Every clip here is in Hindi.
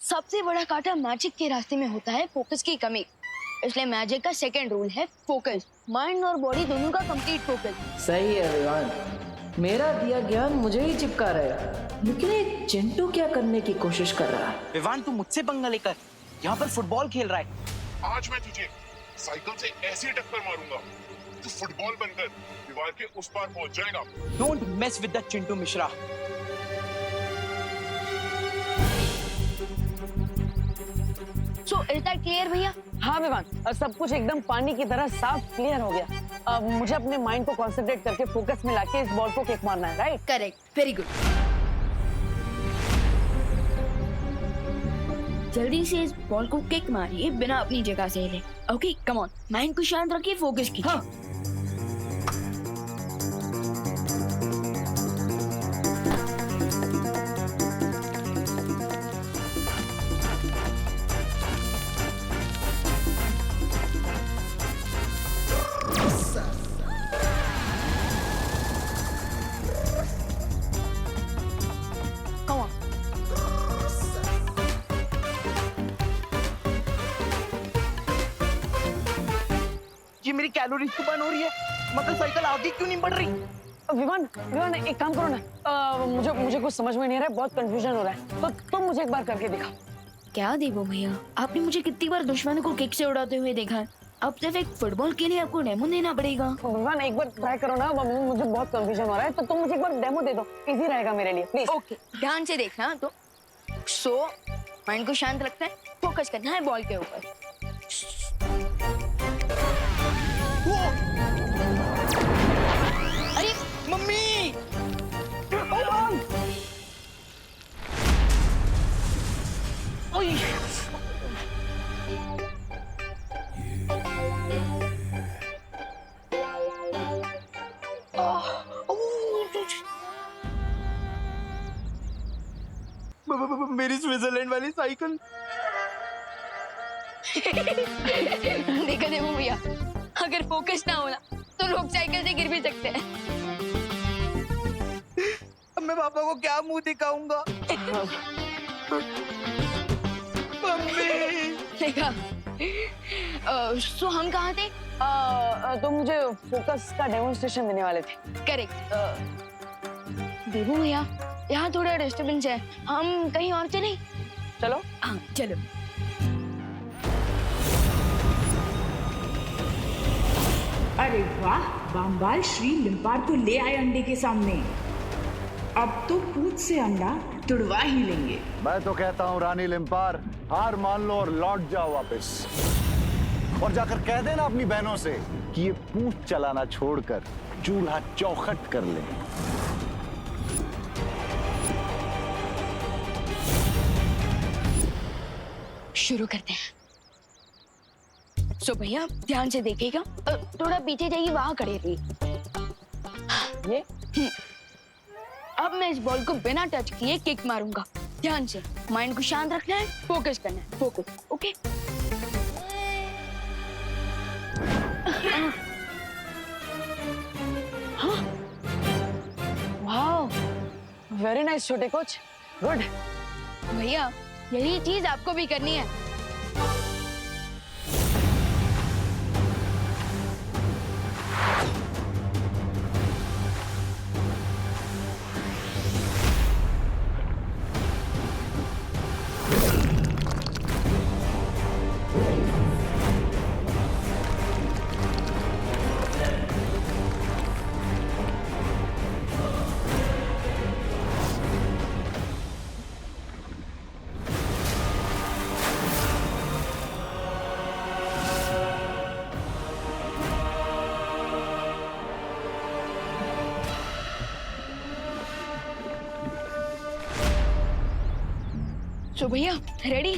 सबसे बड़ा कांटा मैजिक के रास्ते में होता है फोकस की कमी। इसलिए मैजिक का सेकंड रूल है फोकस। माइंड और बॉडी दोनों का कंप्लीट फोकस। सही है विवान, मेरा दिया ज्ञान मुझे ही चिपका रहा है, लेकिन ये चिंटू क्या करने की कोशिश कर रहा है? विवान तू मुझसे पंगा लेकर यहाँ पर फुटबॉल खेल रहा है। आज मैं तुझे साइकिल से ऐसी टक्कर मारूंगा तू फुटबॉल बनकर दीवार के उस पार पहुंच जाएगा। Don't mess with the Chintu Mishra. So is that clear भैया? हाँ विवान, सब कुछ एकदम पानी की तरह साफ क्लियर हो गया। अब मुझे अपने माइंड को कंसंट्रेट करके फोकस में लाके इस बॉल को किक मारना है, राइट? Correct, very good. जल्दी से इस बॉल को किक मारिए बिना अपनी जगह से हिले। ओके कम ऑन, माइंड को शांत रखिए, फोकस कीजिए। हाँ। Come on. ये मेरी कैलोरीज तो बर्न हो रही है, मगर साइकिल आगे क्यों नहीं बढ़ रही? विवान विवान एक काम करो ना, मुझे कुछ समझ में नहीं आ रहा है, बहुत कंफ्यूजन हो रहा है, तो तुम मुझे एक बार करके दिखाओ। क्या देवो भैया, आपने मुझे कितनी बार दुश्मनों को किक से उड़ाते हुए देखा है। अब सिर्फ एक फुटबॉल के लिए आपको डेमो देना पड़ेगा। विवान एक बार ट्राई करो ना, मुझे बहुत कंफ्यूजन हो रहा है, तो तुम मुझे एक बार डेमो दे दो, इजी रहेगा मेरे लिए, प्लीज। ओके, ध्यान से देखना। तो सो माइंड को शांत रखना है, फोकस करना है बॉल के ऊपर। अरे मम्मी! ओए! मेरी स्विट्जरलैंड वाली साइकिल। देखा देवो भैया, अगर फोकस ना होना तो लोग साइकिल से गिर भी सकते हैं। अब मैं पापा को क्या मुंह दिखाऊंगा? मम्मी! देखा। सो हम कहाँ थे? तो मुझे फोकस का डेमोन्स्ट्रेशन देने वाले थे। करेक्ट। देवो भैया, यहाँ थोड़ा डिस्टर्बेंस है, हम कहीं और चलें? चलो। हाँ चलो। अरे वाह, बामबाल श्री लिम्पार को ले आए अंडे के सामने। अब तो पूंछ से अंडा तुड़वा ही लेंगे। मैं तो कहता हूँ रानी लिम्पार, हार मान लो और लौट जाओ वापस, और जाकर कह देना अपनी बहनों से कि ये पूंछ चलाना छोड़कर चूल्हा चौखट कर ले। शुरू करते हैं। सो भैया ध्यान से देखिएगा, थोड़ा पीछे जाइए, वहां खड़े रहिए। ये अब मैं इस बॉल को बिना टच किए किक मारूंगा। ध्यान से, माइंड को शांत रखना है, फोकस करना है, फोकस। ओके? हाँ, वाओ, वेरी नाइस छोटे कोच, गुड। भैया यही चीज आपको भी करनी है। सो भैया रेडी?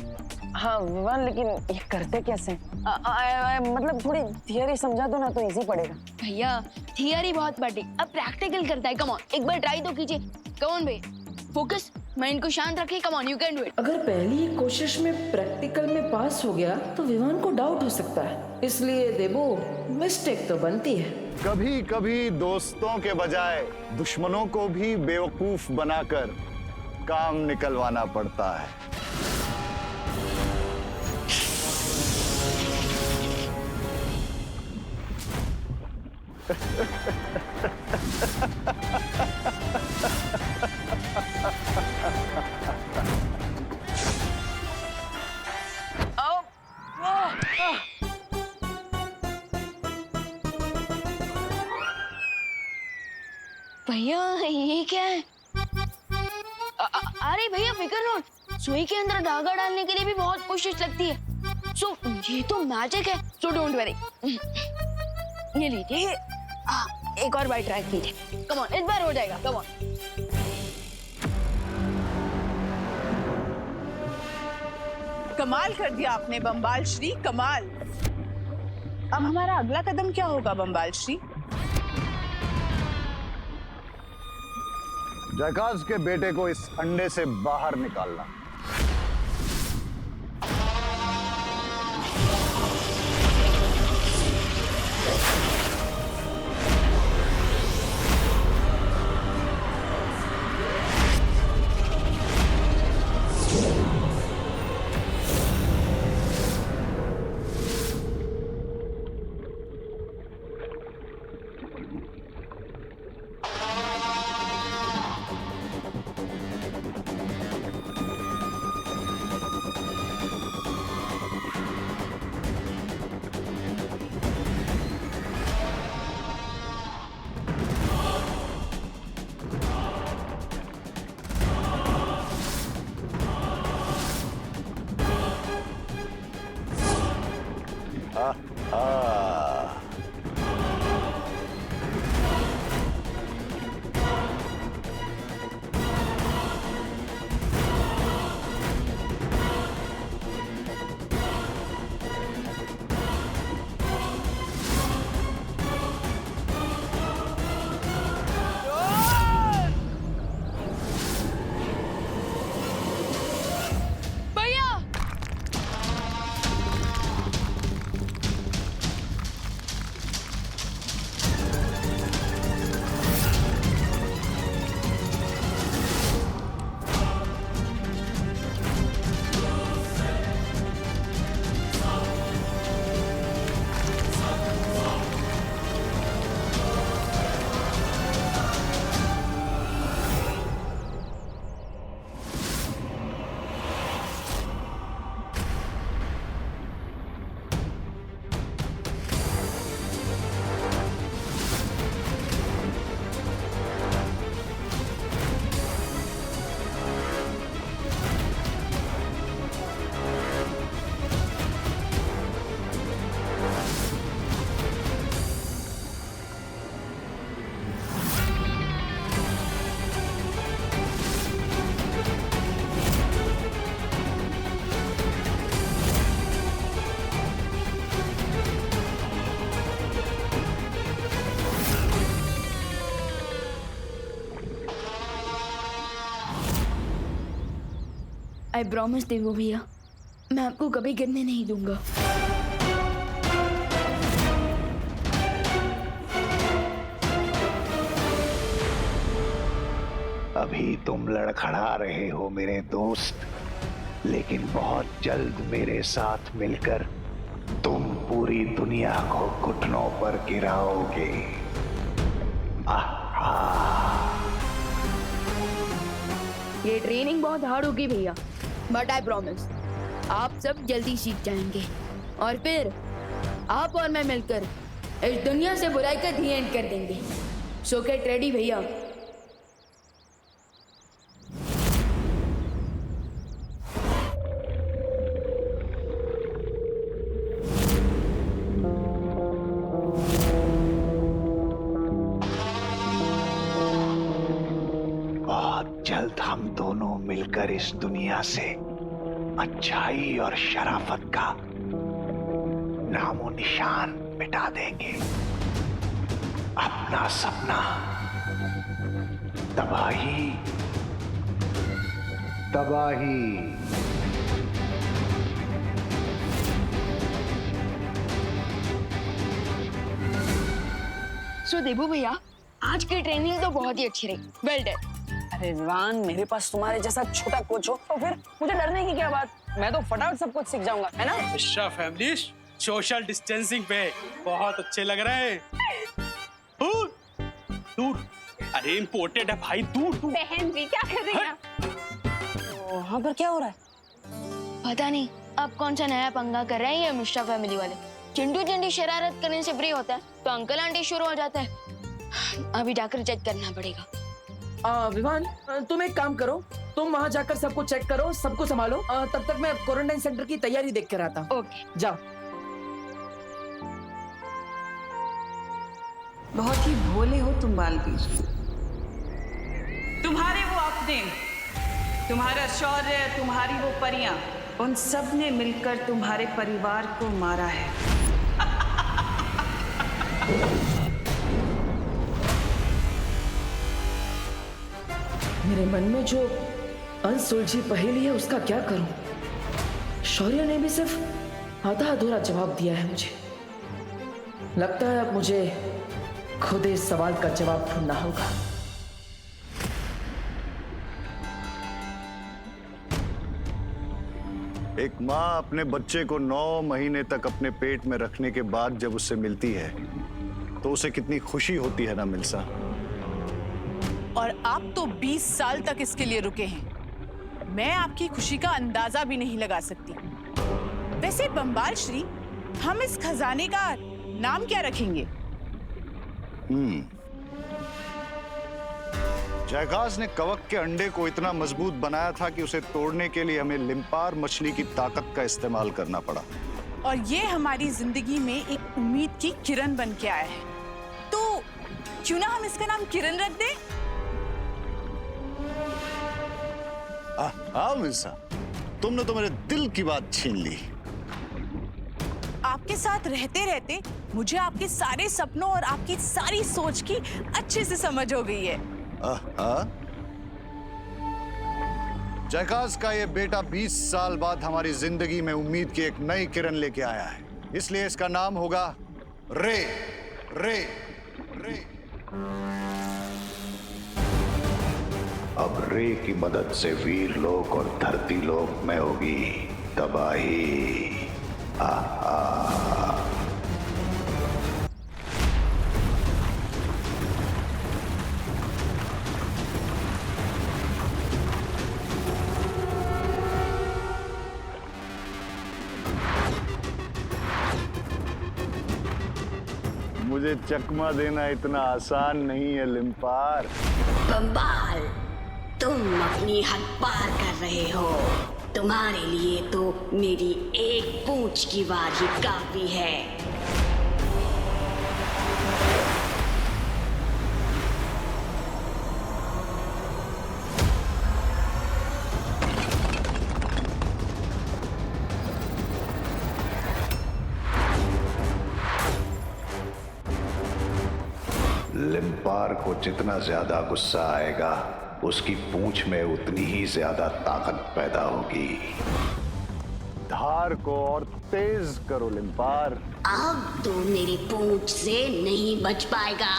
हाँ विवान, लेकिन ये करते कैसे? मतलब थोड़ी थियरी समझा दो ना, तो इजी पड़ेगा। भैया थियरी बहुत बड़ी, अब प्रैक्टिकल करता है। कम ऑन, एक बार ट्राई तो कीजिए। कम ऑन भैया, फोकस, माइंड को शांत रखिए। Come on, you can do it. अगर पहली ही कोशिश में प्रैक्टिकल में पास हो गया तो विवान को डाउट हो सकता है, इसलिए देवो मिस्टेक तो बनती है। कभी कभी दोस्तों के बजाय दुश्मनों को भी बेवकूफ बनाकर काम निकलवाना पड़ता है। भैया ये क्या है? अरे भैया फिकर नॉट, सुई के अंदर धागा डालने के लिए भी बहुत कोशिश लगती है। सो ये तो मैजिक है, सो डोंट वरी। ये लीजिए, एक और बार ट्राई कीजिए। कम ऑन, इस बार हो जाएगा। Come on. कमाल कर दिया आपने बम्बाल श्री, कमाल। अब हमारा अगला कदम क्या होगा बम्बाल श्री? जैकाज के बेटे को इस अंडे से बाहर निकालना। आई प्रॉमिस देवो भैया, मैं आपको कभी गिरने नहीं दूंगा। अभी तुम लड़खड़ा रहे हो मेरे दोस्त, लेकिन बहुत जल्द मेरे साथ मिलकर तुम पूरी दुनिया को घुटनों पर गिराओगे। ये ट्रेनिंग बहुत हार्ड होगी भैया, बट आई प्रॉमिस आप सब जल्दी सीख जाएंगे और फिर आप और मैं मिलकर इस दुनिया से बुराई का दी एंड कर देंगे। सो गेट रेडी भैया। जल्द हम दोनों मिलकर इस दुनिया से अच्छाई और शराफत का नामो निशान मिटा देंगे। अपना सपना तबाही तबाही। सो देबू भैया, आज की ट्रेनिंग तो बहुत ही अच्छी रही। Well done. अरे रिजवान, मेरे पास तुम्हारे जैसा छोटा कोच हो तो फिर मुझे डरने की क्या बात? मैं तो फटाफट सब कुछ सीख जाऊंगा, है ना? मिश्रा फैमिली सोशल डिस्टेंसिंग पे बहुत अच्छे लग रहे हैं। दूर। अरे इम्पोर्टेड है भाई, दूर दूर। बहन जी क्या कर रही हैं? वहाँ पर क्या हो रहा है? पता नहीं अब कौन सा नया पंगा कर रहे हैं ये मिश्रा फैमिली वाले। चिंटू चिंटी शरारत करने से फ्री होता है तो अंकल आंटी शुरू हो जाता है। अभी जाकर चेक करना पड़ेगा। विवान, तुम एक काम करो, तुम वहाँ जाकर सबको चेक करो, सबको संभालो। तब तक मैं क्वारंटाइन सेंटर की तैयारी देख कर आता हूँ। ओके जाओ। बहुत ही भोले हो तुम बालवीर। तुम्हारे वो अपने, तुम्हारा शौर्य, तुम्हारी वो परियां, उन सब ने मिलकर तुम्हारे परिवार को मारा है। मेरे मन में जो अनसुलझी पहेली है उसका क्या करूं? शौर्य ने भी सिर्फ आधा अधूरा जवाब दिया है मुझे। लगता है अब मुझे खुद इस सवाल का जवाब ढूंढना होगा। एक माँ अपने बच्चे को 9 महीने तक अपने पेट में रखने के बाद जब उससे मिलती है तो उसे कितनी खुशी होती है ना मिल्सा। और आप तो 20 साल तक इसके लिए रुके हैं। मैं आपकी खुशी का अंदाजा भी नहीं लगा सकती। वैसे बंबाल श्री, हम इस खजाने का नाम क्या रखेंगे? जयकास ने कवक के अंडे को इतना मजबूत बनाया था कि उसे तोड़ने के लिए हमें लिम्पार मछली की ताकत का इस्तेमाल करना पड़ा। और ये हमारी जिंदगी में एक उम्मीद की किरण बन के आया है। तो क्यों ना हम इसका नाम किरण रख दें? हाँ मिल्सा, तुमने तो मेरे दिल की बात छीन ली। आपके साथ रहते रहते मुझे आपके सारे सपनों और आपकी सारी सोच की अच्छे से समझ हो गई है। जयकास का ये बेटा 20 साल बाद हमारी जिंदगी में उम्मीद की एक नई किरण लेके आया है, इसलिए इसका नाम होगा रे रे रे। अब रे की मदद से वीर लोक और धरती लोक में होगी तबाही। मुझे चकमा देना इतना आसान नहीं है लिम्पार। बंबाल, तुम अपनी हद पार कर रहे हो। तुम्हारे लिए तो मेरी एक पूंछ की वार ही काफी है। लिम्पार को जितना ज्यादा गुस्सा आएगा उसकी पूंछ में उतनी ही ज्यादा ताकत पैदा होगी। धार को और तेज करो लिम्पार। अब तो मेरी पूंछ से नहीं बच पाएगा।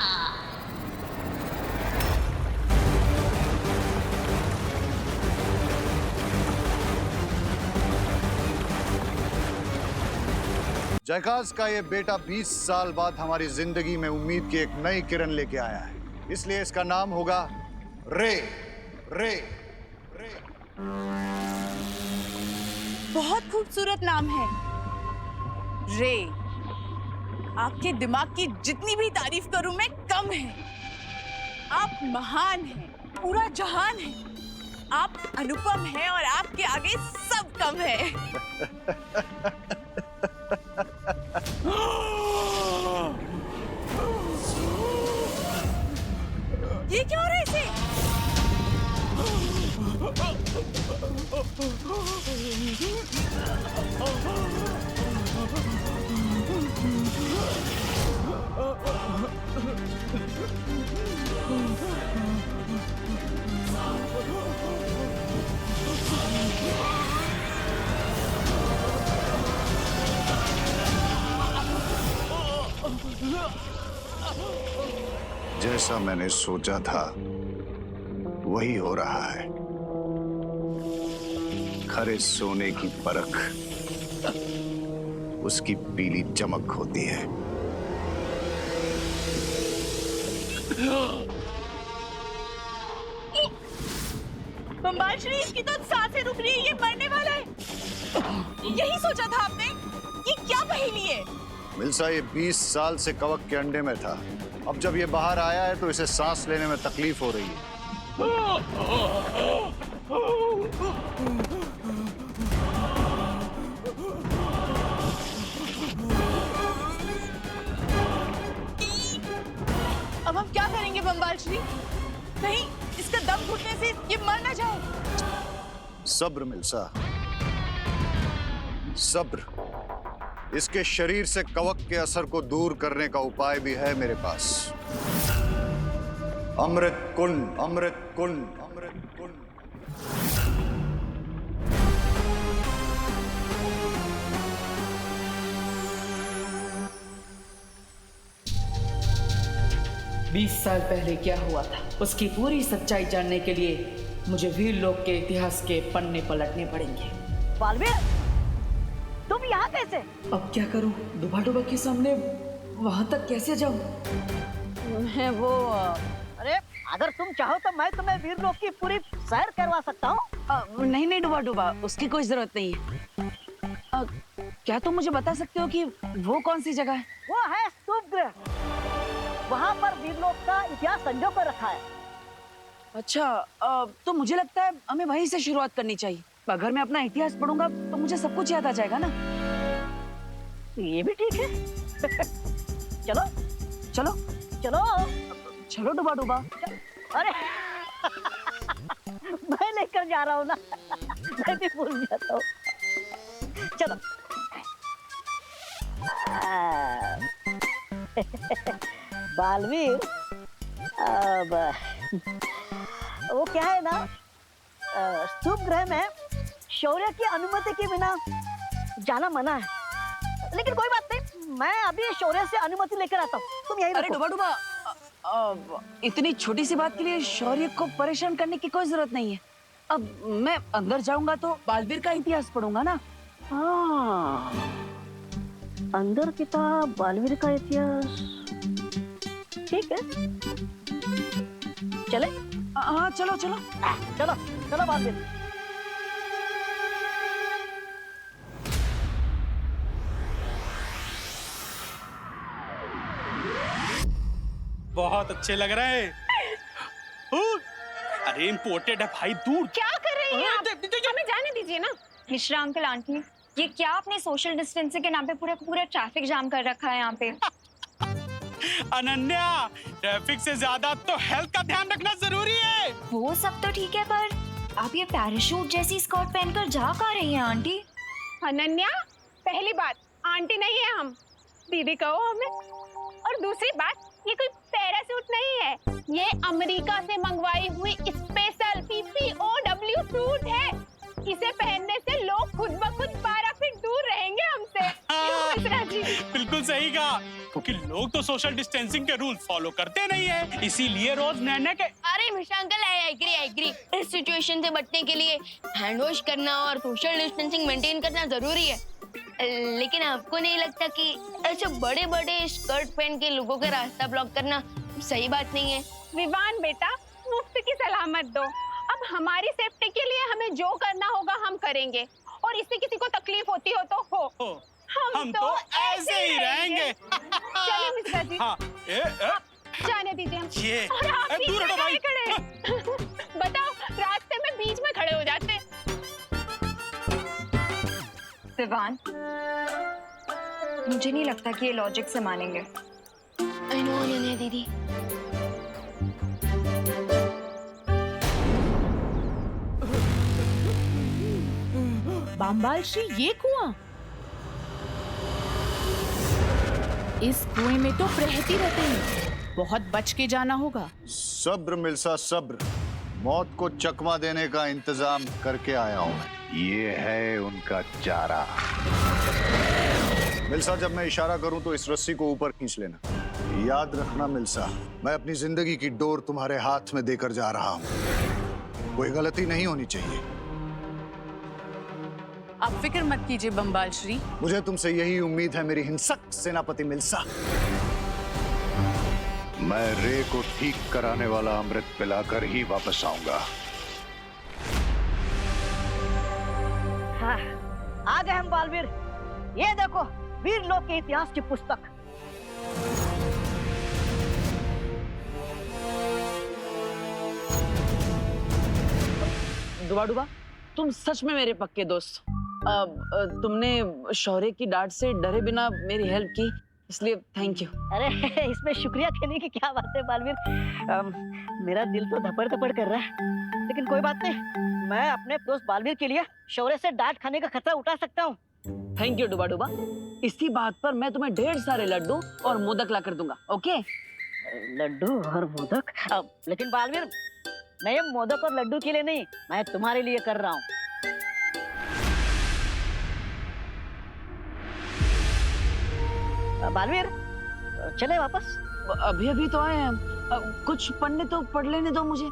जयकास का ये बेटा 20 साल बाद हमारी जिंदगी में उम्मीद की एक नई किरण लेके आया है, इसलिए इसका नाम होगा रे रे रे। बहुत खूबसूरत नाम है रे। आपके दिमाग की जितनी भी तारीफ करूं मैं कम है। आप महान हैं, पूरा जहान है। आप अनुपम हैं और आपके आगे सब कम है। ये क्या हो रहा है इसे? जैसा मैंने सोचा था वही हो रहा है। खरे सोने की परख उसकी पीली चमक होती है। बम्बाल श्री, इसकी तो सांसें रुक रही है, ये मरने वाला है। यही सोचा था आपने? ये क्या पहेली है? मिल्सा, ये 20 साल से कवक के अंडे में था। अब जब ये बाहर आया है तो इसे सांस लेने में तकलीफ हो रही है। अब हम क्या करेंगे बम्बाल श्री? नहीं, इसका दम घुटने से ये मर ना जाए। सब्र मिल्सा, सब्र। इसके शरीर से कवक के असर को दूर करने का उपाय भी है मेरे पास। अमृत कुंड, अमृत कुंड, अमृत कुंड। 20 साल पहले क्या हुआ था, उसकी पूरी सच्चाई जानने के लिए मुझे वीर लोक के इतिहास के पन्ने पलटने पड़ेंगे। बालवीर, तुम यहाँ कैसे? अब क्या करूं? डुबा के सामने वहां तक कैसे जाऊं? मैं वो अरे अगर तुम चाहो तो मैं तुम्हें वीर लोक की पूरी सैर करवा सकता हूँ। नहीं नहीं डुबा, उसकी कोई जरूरत नहीं है। क्या तुम मुझे बता सकते हो कि वो कौन सी जगह है? वो है स्तूप गृह। वहाँ पर वीर लोक का इतिहास संजो कर रखा है। अच्छा, तो मुझे लगता है हमें वहीं से शुरुआत करनी चाहिए। अगर मैं अपना इतिहास पढ़ूंगा तो मुझे सब कुछ याद आ जाएगा ना। ये भी ठीक है। चलो चलो चलो चलो डुबा। अरे मैं लेकर जा रहा हूँ ना, मैं भी भूल जाता हूँ। चलो। बालवीर, अब वो क्या है ना, स्तूप गृह में शौर्य की अनुमति के बिना जाना मना है। लेकिन कोई बात नहीं, मैं अभी शौर्य से अनुमति लेकर आता हूँ। तुम यही रखो। अरे डुबा, इतनी छोटी सी बात के लिए शौर्य को परेशान करने की कोई जरूरत नहीं है। अब मैं अंदर जाऊंगा तो बालवीर का इतिहास पढ़ूंगा ना। हाँ, अंदर किताब बालवीर का इतिहास, ठीक है। चले? हाँ चलो चलो चलो चलो बालवीर। बहुत अच्छे लग रहे हैं। अरे इम्पोर्टेड है भाई, दूर। क्या कर रही हैं आप? हमें जाने दीजिए ना। मिश्रा अंकल, आंटी, ये क्या आपने सोशल डिस्टेंसिंग के नाम पे पूरा ट्रैफिक जाम कर रखा है यहाँ पे? अनन्या, ट्रैफिक से ज्यादा तो हेल्थ का ध्यान रखना जरूरी है। वो सब तो ठीक है, पर आप ये पैराशूट जैसी स्कर्ट पहनकर जा कहाँ रही हैं आंटी? अनन्या, पहली बात, आंटी नहीं है हम, दीदी कहो हमें। और दूसरी बात, ये कोई पैराशूट नहीं है, ये अमेरिका से मंगवाई हुई स्पेशल PCOW सूट है। इसे पहनने से लोग खुद ब खुद 12 फीट दूर रहेंगे हमसे। मिश्रा जी, बिल्कुल सही कहा, क्योंकि लोग तो सोशल डिस्टेंसिंग के रूल फॉलो करते नहीं है, इसीलिए रोज नैना के। अरे मिश्रा अंकल, आई एग्री। इस सिचुएशन से बचने के लिए हैंड वॉश करना और सोशल डिस्टेंसिंग मेंटेन करना जरूरी है। लेकिन आपको नहीं लगता कि ऐसे बड़े बड़े स्कर्ट पहन के लोगों का रास्ता ब्लॉक करना सही बात नहीं है? विवान बेटा, मुफ्त की सलामत दो। अब हमारी सेफ्टी के लिए हमें जो करना होगा हम करेंगे, और इससे किसी को तकलीफ होती हो तो हो। हम तो ऐसे ही रहेंगे। चलिए मिश्रा जी। हाँ, जाने दीजिए हम। ये और आप बीच दूर में हटो भाई। खड़े। बताओ, रास्ते में बीच में खड़े हो जाते। विवान, मुझे नहीं लगता कि ये लॉजिक से मानेंगे। आई नो अनन्या दीदी। बाम्बाल श्री, ये कुआं? इस कुएं में तो प्रहती रहते हैं, बहुत बच के जाना होगा। सब्र मिल्सा, सब्र। मौत को चकमा देने का इंतजाम करके आया हूं मैं। ये है उनका चारा। मिल्सा, जब मैं इशारा करूं तो इस रस्सी को ऊपर खींच लेना। याद रखना मिल्सा, मैं अपनी जिंदगी की डोर तुम्हारे हाथ में देकर जा रहा हूं। कोई गलती नहीं होनी चाहिए। आप फिक्र मत कीजिए बम्बाल श्री। मुझे तुमसे यही उम्मीद है मेरी हिंसक सेनापति मिल्सा। मैं रे को ठीक कराने वाला अमृत पिलाकर ही वापस आऊंगा। हाँ, आ गए हम बालवीर। ये देखो वीर लोक के इतिहास की पुस्तक। डुबा डुबा, तुम सच में मेरे पक्के दोस्त। तुमने शौर्य की डांट से डरे बिना मेरी हेल्प की, इसलिए थैंक यू। अरे इसमें शुक्रिया कहने की क्या बात है बालवीर। मेरा दिल तो धपड़ धपड़ कर रहा है, लेकिन कोई बात नहीं, मैं अपने दोस्त बालवीर के लिए शौर्य से डांट खाने का खतरा उठा सकता हूँ। थैंक यू डुबा डुबा। इसी बात पर मैं तुम्हें ढेर सारे लड्डू और मोदक ला कर दूंगा। ओके? लड्डू और मोदक? लेकिन बालवीर, मैं ये मोदक और लड्डू के लिए नहीं, मैं तुम्हारे लिए कर रहा हूँ। बालवीर, चले वापस? अभी अभी तो आए हैं, कुछ पढ़ने तो पढ़ लेने दो मुझे।